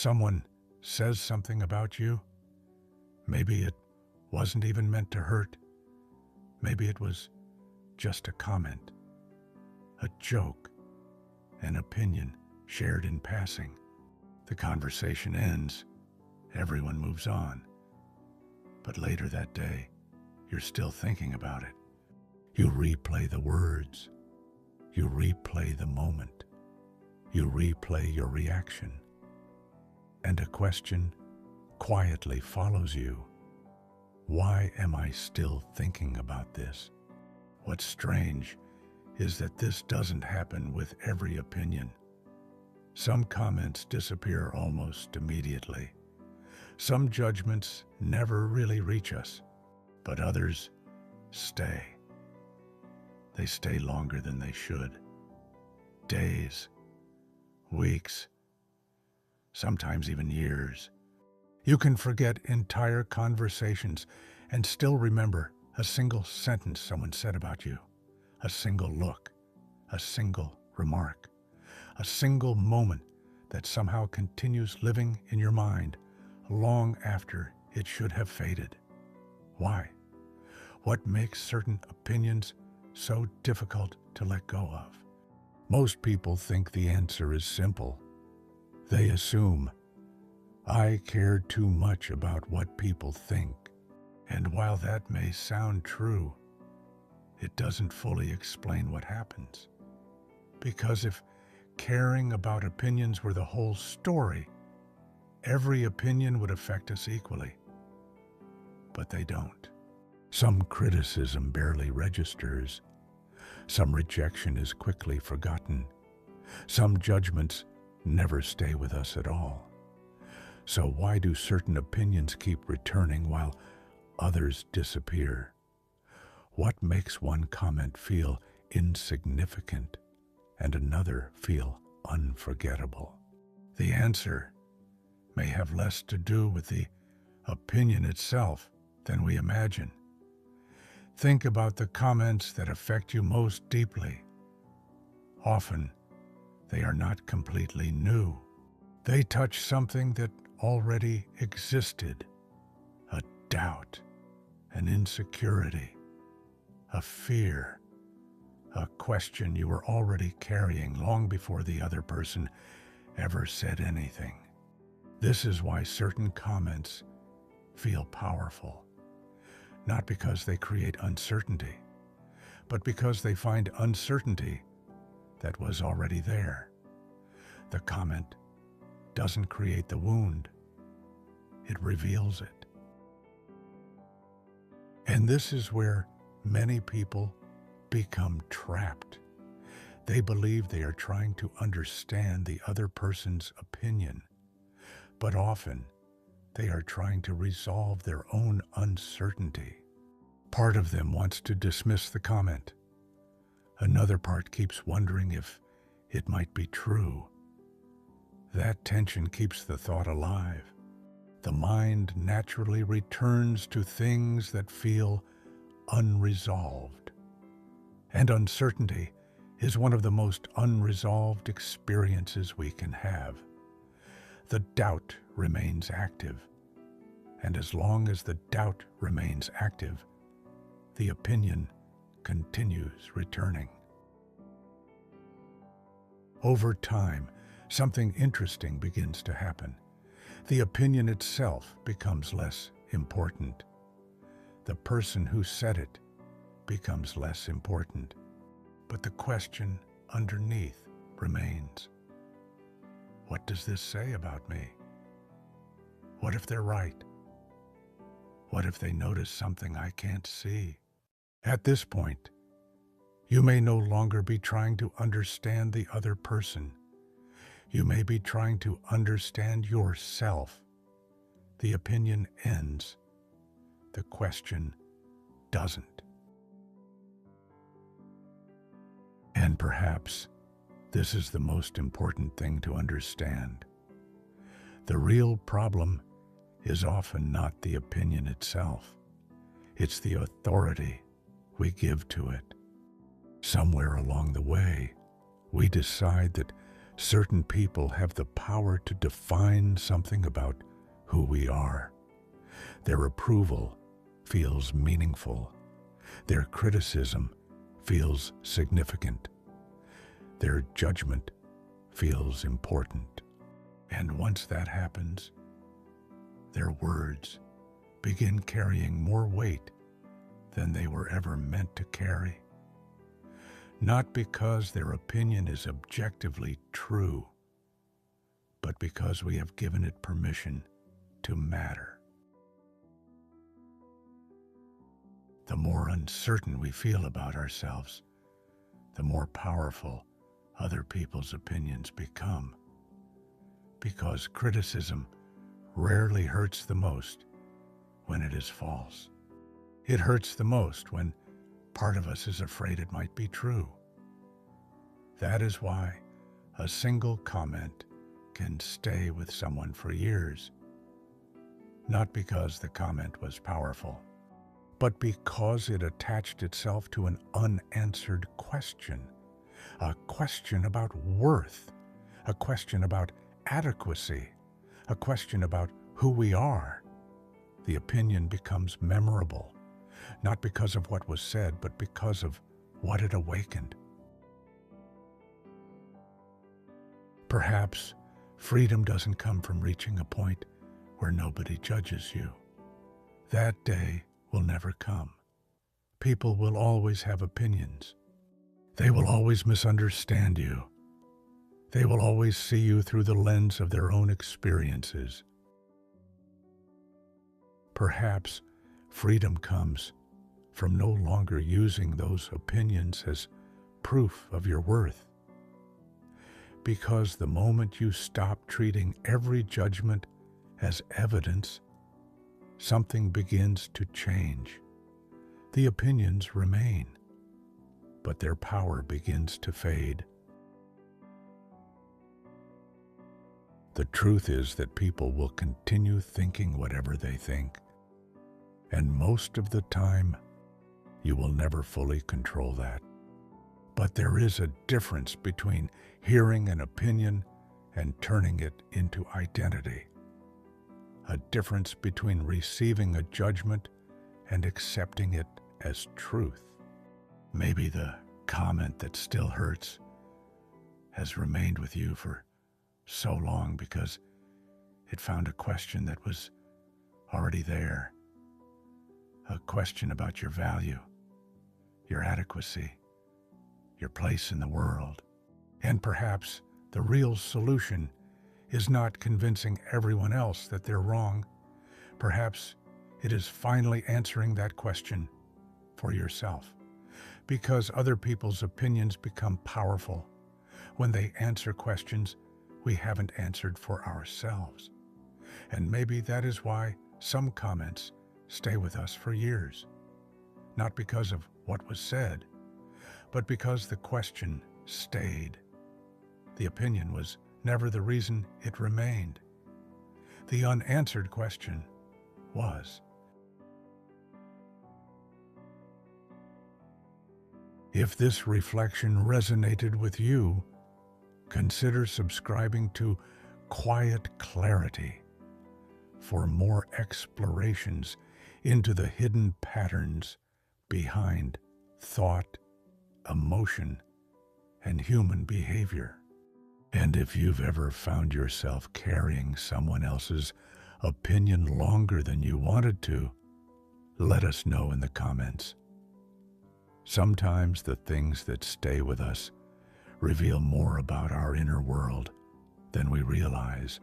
Someone says something about you. Maybe it wasn't even meant to hurt. Maybe it was just a comment, a joke, an opinion shared in passing. The conversation ends. Everyone moves on. But later that day, you're still thinking about it. You replay the words. You replay the moment. You replay your reaction. And a question quietly follows you. Why am I still thinking about this? What's strange is that this doesn't happen with every opinion. Some comments disappear almost immediately. Some judgments never really reach us, but others stay. They stay longer than they should. Days, weeks, sometimes even years. You can forget entire conversations and still remember a single sentence someone said about you, a single look, a single remark, a single moment that somehow continues living in your mind long after it should have faded. Why? What makes certain opinions so difficult to let go of? Most people think the answer is simple. They assume, I care too much about what people think. And while that may sound true, it doesn't fully explain what happens. Because if caring about opinions were the whole story, every opinion would affect us equally. But they don't. Some criticism barely registers. Some rejection is quickly forgotten. Some judgments never stay with us at all. So why do certain opinions keep returning while others disappear? What makes one comment feel insignificant and another feel unforgettable? The answer may have less to do with the opinion itself than we imagine. Think about the comments that affect you most deeply. Often, they are not completely new. They touch something that already existed, a doubt, an insecurity, a fear, a question you were already carrying long before the other person ever said anything. This is why certain comments feel powerful, not because they create uncertainty, but because they find uncertainty that was already there. The comment doesn't create the wound, it reveals it. And this is where many people become trapped. They believe they are trying to understand the other person's opinion, but often they are trying to resolve their own uncertainty. Part of them wants to dismiss the comment. Another part keeps wondering if it might be true. That tension keeps the thought alive. The mind naturally returns to things that feel unresolved. And uncertainty is one of the most unresolved experiences we can have. The doubt remains active. And as long as the doubt remains active, the opinion continues returning. Over time, something interesting begins to happen. The opinion itself becomes less important. The person who said it becomes less important. But the question underneath remains. What does this say about me? What if they're right? What if they notice something I can't see? At this point, you may no longer be trying to understand the other person. You may be trying to understand yourself. The opinion ends. The question doesn't. And perhaps this is the most important thing to understand. The real problem is often not the opinion itself. It's the authority we give to it. Somewhere along the way, we decide that Certain people have the power to define something about who we are. Their approval feels meaningful. Their criticism feels significant. Their judgment feels important. And once that happens, their words begin carrying more weight than they were ever meant to carry. Not because their opinion is objectively true, but because we have given it permission to matter. The more uncertain we feel about ourselves, the more powerful other people's opinions become. Because criticism rarely hurts the most when it is false. It hurts the most when part of us is afraid it might be true. That is why a single comment can stay with someone for years. Not because the comment was powerful, but because it attached itself to an unanswered question. A question about worth, a question about adequacy, a question about who we are. The opinion becomes memorable, not because of what was said, but because of what it awakened. Perhaps freedom doesn't come from reaching a point where nobody judges you. That day will never come. People will always have opinions. They will always misunderstand you. They will always see you through the lens of their own experiences. Perhaps freedom comes from no longer using those opinions as proof of your worth. Because the moment you stop treating every judgment as evidence, something begins to change. The opinions remain, but their power begins to fade. The truth is that people will continue thinking whatever they think, and most of the time, you will never fully control that. But there is a difference between hearing an opinion and turning it into identity. A difference between receiving a judgment and accepting it as truth. Maybe the comment that still hurts has remained with you for so long because it found a question that was already there. A question about your value, your adequacy, your place in the world. And perhaps the real solution is not convincing everyone else that they're wrong. Perhaps it is finally answering that question for yourself. Because other people's opinions become powerful when they answer questions we haven't answered for ourselves. And maybe that is why some comments stay with us for years. Not because of what was said, but because the question stayed. The opinion was never the reason it remained. The unanswered question was. If this reflection resonated with you, consider subscribing to Quiet Clarity for more explorations into the hidden patterns behind thought, emotion, and human behavior. And if you've ever found yourself carrying someone else's opinion longer than you wanted to, let us know in the comments. Sometimes the things that stay with us reveal more about our inner world than we realize.